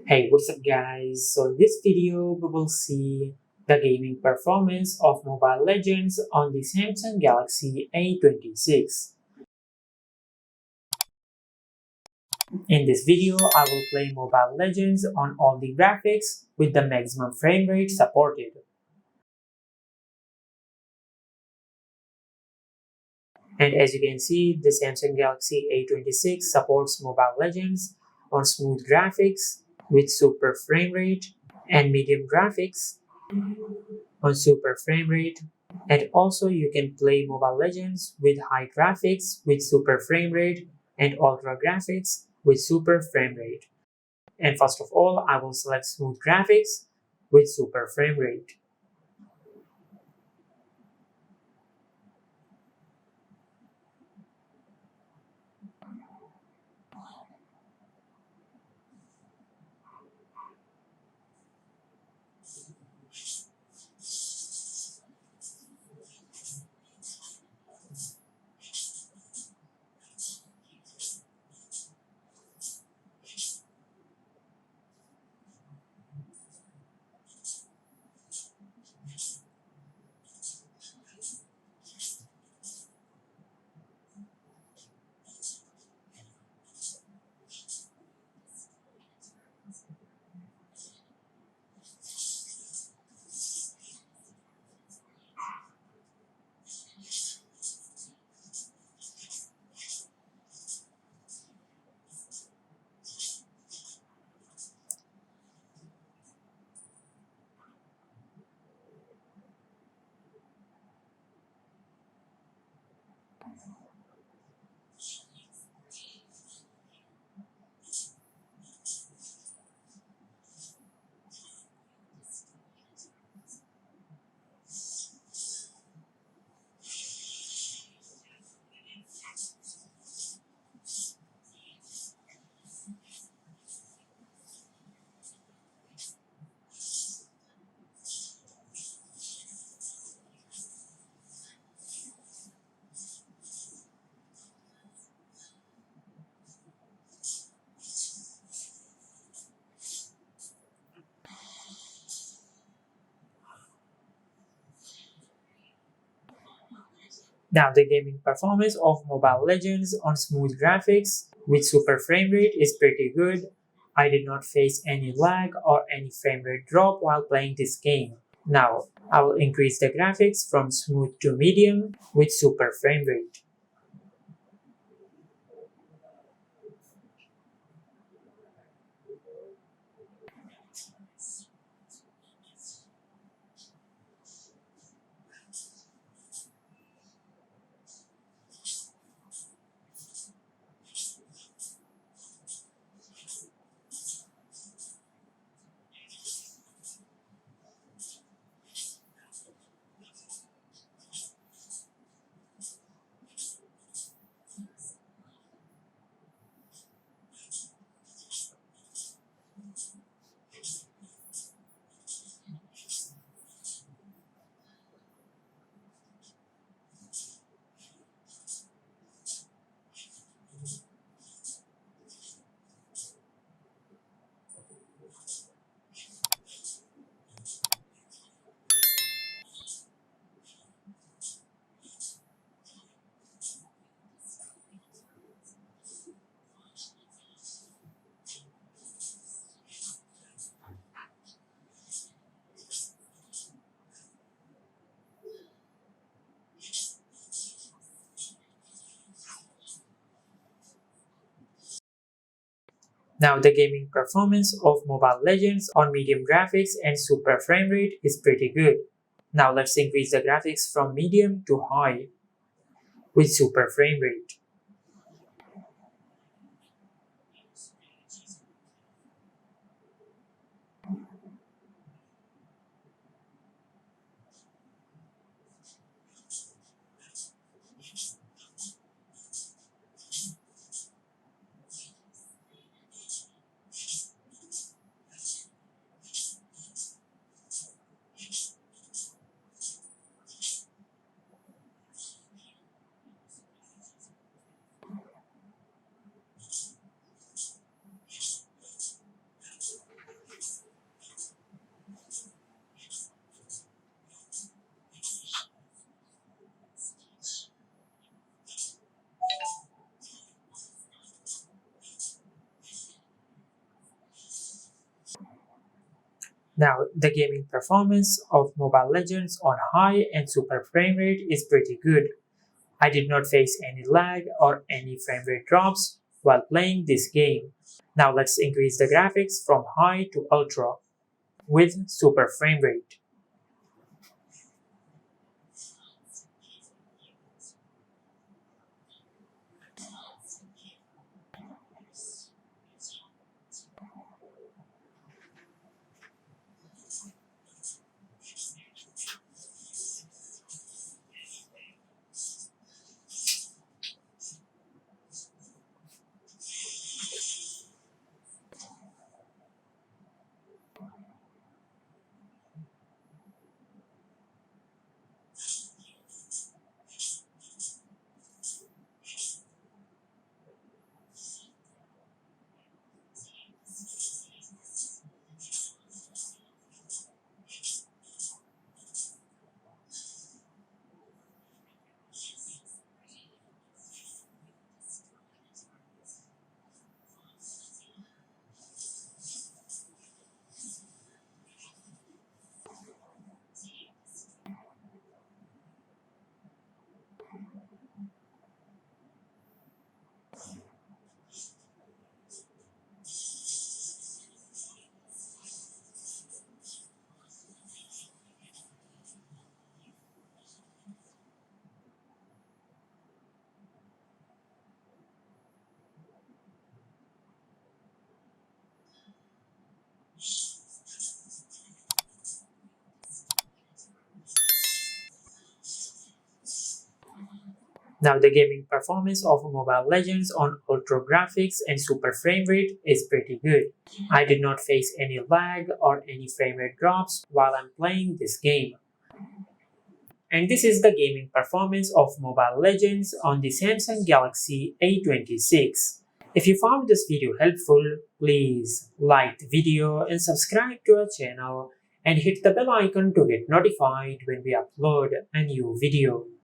Hey, what's up guys? So in this video, we will see the gaming performance of Mobile Legends on the Samsung Galaxy A26. In this video, I will play Mobile Legends on all the graphics with the maximum frame rate supported. And as you can see, the Samsung Galaxy A26 supports Mobile Legends on smooth graphics with super frame rate and medium graphics on super frame rate. And also you can play Mobile Legends with high graphics with super frame rate and ultra graphics with super frame rate. And first of all, I will select smooth graphics with super frame rate. Now the gaming performance of Mobile Legends on smooth graphics with super frame rate is pretty good. I did not face any lag or any frame rate drop while playing this game. Now I will increase the graphics from smooth to medium with super frame rate. Now the gaming performance of Mobile Legends on medium graphics and super frame rate is pretty good. Now let's increase the graphics from medium to high with super frame rate. Now, the gaming performance of Mobile Legends on high and super frame rate is pretty good. I did not face any lag or any frame rate drops while playing this game. Now let's increase the graphics from high to ultra with super frame rate. Now the gaming performance of Mobile Legends on ultra graphics and super frame rate is pretty good. I did not face any lag or any frame rate drops while I'm playing this game. And this is the gaming performance of Mobile Legends on the Samsung Galaxy A26. If you found this video helpful, please like the video and subscribe to our channel and hit the bell icon to get notified when we upload a new video.